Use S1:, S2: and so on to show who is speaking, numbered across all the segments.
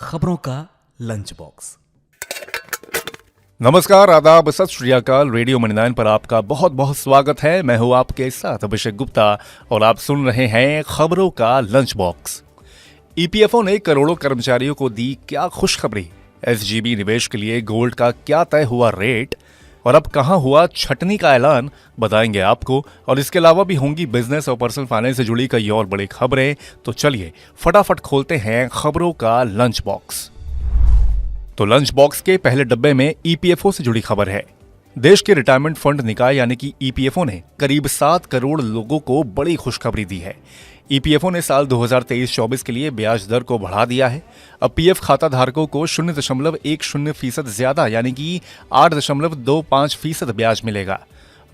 S1: खबरों का lunch box.
S2: नमस्कार, आदाब, सत श्री अकाल। रेडियो मणि 9 पर आपका बहुत बहुत स्वागत है। मैं हूं आपके साथ अभिषेक गुप्ता और आप सुन रहे हैं खबरों का लंच बॉक्स। ईपीएफओ ने करोड़ों कर्मचारियों को दी क्या खुशखबरी। एसजीबी निवेश के लिए गोल्ड का क्या तय हुआ रेट और अब कहां हुआ छटनी का ऐलान, बताएंगे आपको। और इसके अलावा भी होंगी बिजनेस और पर्सनल फाइनेंस से जुड़ी कई और बड़ी खबरें। तो चलिए फटाफट खोलते हैं खबरों का लंच बॉक्स। तो लंच बॉक्स के पहले डब्बे में ईपीएफओ से जुड़ी खबर है। देश के रिटायरमेंट फंड निकाय यानी कि ईपीएफओ ने करीब 7 करोड़ लोगों को बड़ी खुशखबरी दी है। ईपीएफओ ने साल 2023-24 के लिए ब्याज दर को बढ़ा दिया है। अब पीएफ खाता धारकों को 0.10% ज्यादा यानी कि 8.25% ब्याज मिलेगा।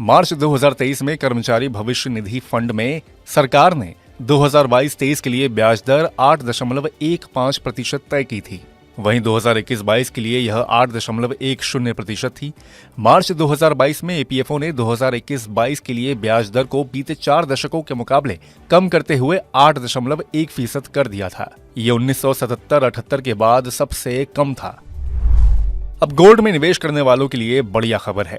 S2: मार्च 2023 में कर्मचारी भविष्य निधि फंड में सरकार ने 2022-23 के लिए ब्याज दर 8.15% तय की थी। वहीं 2021-22 के लिए यह 8.10% थी। मार्च 2022 में ईपीएफओ ने 2021-22 के लिए ब्याज दर को बीते 4 दशकों के मुकाबले कम करते हुए 8.1% कर दिया था। ये 1977-78 के बाद सबसे कम था। अब गोल्ड में निवेश करने वालों के लिए बढ़िया खबर है।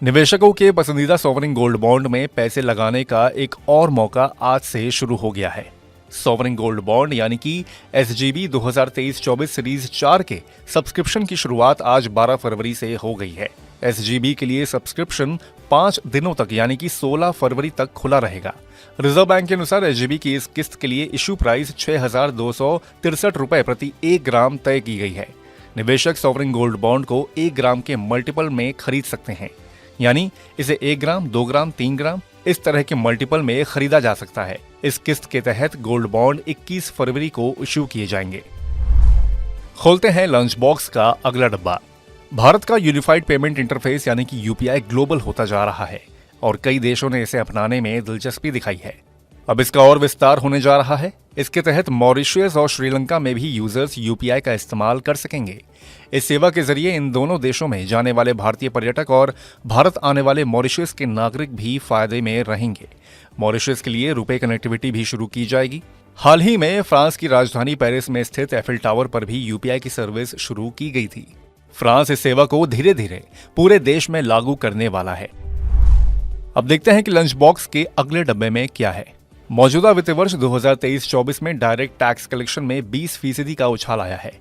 S2: निवेशकों के पसंदीदा सॉवरिन गोल्ड बॉन्ड में पैसे लगाने का एक और मौका आज से शुरू हो गया है। सॉवरिन गोल्ड बॉन्ड यानी कि एसजीबी 2023-24 सीरीज 4 के सब्सक्रिप्शन की शुरुआत आज 12 फरवरी से हो गई है। एसजीबी के लिए सब्सक्रिप्शन 5 दिनों तक यानी कि 16 फरवरी तक खुला रहेगा। रिजर्व बैंक के अनुसार एसजीबी की इस किस्त के लिए इश्यू प्राइस 6,263 रुपए प्रति 1 ग्राम तय की गई है। निवेशक सॉवरिन गोल्ड बॉन्ड को 1 ग्राम के मल्टीपल में खरीद सकते हैं, यानी इसे 1 ग्राम, 2 ग्राम, 3 ग्राम इस तरह के मल्टीपल में खरीदा जा सकता है। इस किस्त के तहत गोल्ड बॉन्ड 21 फरवरी को इश्यू किए जाएंगे। खोलते हैं लंच बॉक्स का अगला डब्बा। भारत का यूनिफाइड पेमेंट इंटरफेस यानी कि यूपीआई ग्लोबल होता जा रहा है और कई देशों ने इसे अपनाने में दिलचस्पी दिखाई है। अब इसका और विस्तार होने जा रहा है। इसके तहत मॉरिशस और श्रीलंका में भी यूजर्स यूपीआई का इस्तेमाल कर सकेंगे। इस सेवा के जरिए इन दोनों देशों में जाने वाले भारतीय पर्यटक और भारत आने वाले मॉरिशस के नागरिक भी फायदे में रहेंगे। मॉरिशस के लिए रुपे कनेक्टिविटी भी शुरू की जाएगी। हाल ही में फ्रांस की राजधानी पेरिस में स्थित एफिल टावर पर भी यूपीआई की सर्विस शुरू की गई थी। फ्रांस इस सेवा को धीरे धीरे पूरे देश में लागू करने वाला है। अब देखते हैं कि लंच बॉक्स के अगले डब्बे में क्या है। मौजूदा वित्त वर्ष 2023-24 में डायरेक्ट टैक्स कलेक्शन में 20% का उछाल आया है।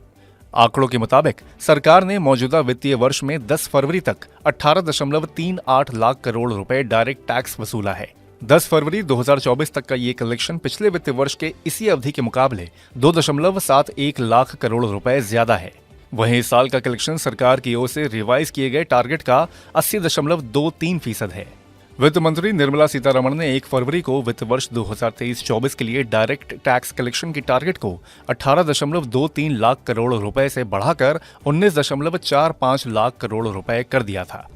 S2: आंकड़ों के मुताबिक सरकार ने मौजूदा वित्तीय वर्ष में 10 फरवरी तक 18.38 लाख करोड़ रुपए डायरेक्ट टैक्स वसूला है। 10 फरवरी 2024 तक का ये कलेक्शन पिछले वित्तीय वर्ष के इसी अवधि के मुकाबले 2.71 लाख करोड़ रुपए ज्यादा है। वहीं इस साल का कलेक्शन सरकार की ओर से रिवाइज किए गए टारगेट का 80.23% है। वित्त मंत्री निर्मला सीतारमण ने 1 फरवरी को वित्त वर्ष 2023-24 के लिए डायरेक्ट टैक्स कलेक्शन की टारगेट को 18.23 लाख करोड़ रुपए से बढ़ाकर 19.45 लाख करोड़ रुपए कर दिया था।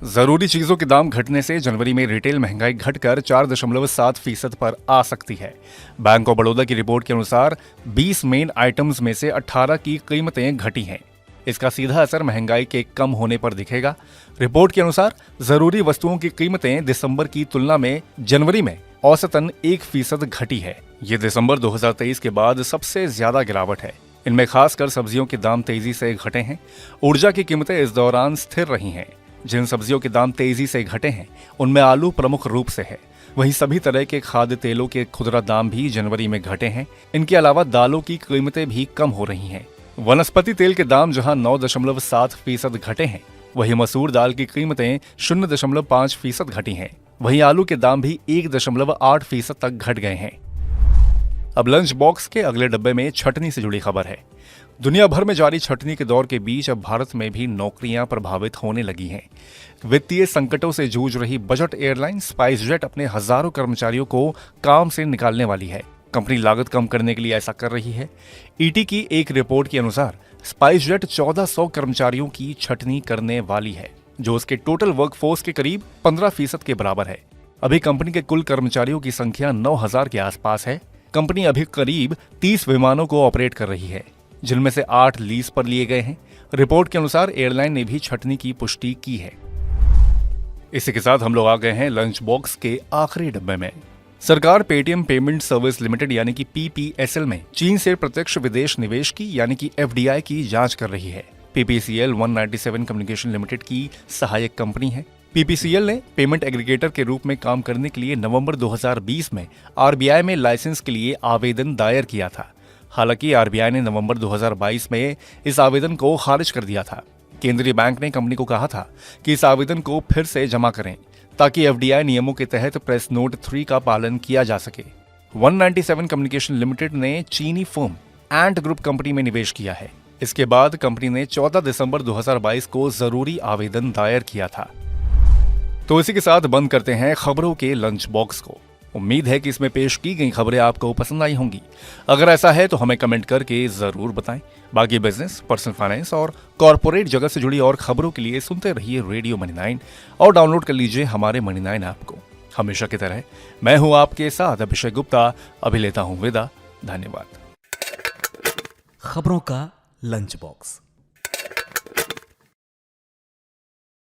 S2: जरूरी चीजों के दाम घटने से जनवरी में रिटेल महंगाई घटकर 4.7% पर आ सकती है। बैंक ऑफ बड़ौदा की रिपोर्ट के अनुसार 20 मेन आइटम्स में से 18 की कीमतें घटी हैं। इसका सीधा असर महंगाई के कम होने पर दिखेगा। रिपोर्ट के अनुसार जरूरी वस्तुओं की कीमतें दिसंबर की तुलना में जनवरी में औसतन 1% घटी है। ये दिसंबर 2023 के बाद सबसे ज्यादा गिरावट है। इनमें खासकर सब्जियों के दाम तेजी से घटे हैं। ऊर्जा की कीमतें इस दौरान स्थिर रही हैं। जिन सब्जियों के दाम तेजी से घटे हैं उनमें आलू प्रमुख रूप से है। वहीं सभी तरह के खाद्य तेलों के खुदरा दाम भी जनवरी में घटे हैं। इनके अलावा दालों की कीमतें भी कम हो रही हैं। वनस्पति तेल के दाम जहां 9.7% घटे हैं, वहीं मसूर दाल की कीमतें 0.5% घटी हैं। वहीं आलू के दाम भी 1.8% तक घट गए हैं। अब लंच बॉक्स के अगले डब्बे में छटनी से जुड़ी खबर है। दुनिया भर में जारी छटनी के दौर के बीच अब भारत में भी नौकरियां प्रभावित होने लगी हैं। वित्तीय संकटों से जूझ रही बजट एयरलाइन स्पाइसजेट अपने हजारों कर्मचारियों को काम से निकालने वाली है। कंपनी लागत कम करने के लिए ऐसा कर रही है। ईटी की एक रिपोर्ट के अनुसार स्पाइसजेट 1400 कर्मचारियों की छटनी करने वाली है, जो उसके टोटल वर्कफोर्स के करीब 15% के बराबर है। अभी कंपनी के कुल कर्मचारियों की संख्या 9000 के आसपास है। कंपनी अभी करीब 30 विमानों को ऑपरेट कर रही है, जिनमें से 8 लीज पर लिए गए हैं। रिपोर्ट के अनुसार एयरलाइन ने भी छटनी की पुष्टि की है। इसी के साथ हम लोग आ गए हैं लंच बॉक्स के आखिरी डब्बे में। सरकार पेटीएम पेमेंट सर्विस लिमिटेड यानी कि पीपीएसएल में चीन से प्रत्यक्ष विदेश निवेश की यानी कि एफडीआई की जांच कर रही है। पीपीसीएल 197 कम्युनिकेशन लिमिटेड की सहायक कंपनी है। पीपीसीएल ने पेमेंट एग्रीगेटर के रूप में काम करने के लिए नवंबर 2020 में आरबीआई में लाइसेंस के लिए आवेदन दायर किया था। हालांकि आरबीआई ने नवंबर 2022 में इस आवेदन को खारिज कर दिया था। केंद्रीय बैंक ने कंपनी को कहा था कि इस आवेदन को फिर से जमा करें ताकि एफडीआई नियमों के तहत प्रेस नोट 3 का पालन किया जा सके। 197 कम्युनिकेशन लिमिटेड ने चीनी फर्म एंट ग्रुप कंपनी में निवेश किया है। इसके बाद कंपनी ने 14 दिसंबर 2022 को जरूरी आवेदन दायर किया था। तो इसी के साथ बंद करते हैं खबरों के लंच बॉक्स को। उम्मीद है कि इसमें पेश की गई खबरें आपको पसंद आई होंगी। अगर ऐसा है तो हमें कमेंट करके जरूर बताएं। बाकी बिजनेस, पर्सनल फाइनेंस और कॉर्पोरेट जगत से जुड़ी और खबरों के लिए सुनते रहिए रेडियो मनी 9 और डाउनलोड कर लीजिए हमारे मनी 9 ऐप को। हमेशा की तरह मैं हूं आपके साथ अभिषेक गुप्ता। अभी लेता हूं विदा। धन्यवाद।
S1: खबरों का लंच बॉक्स।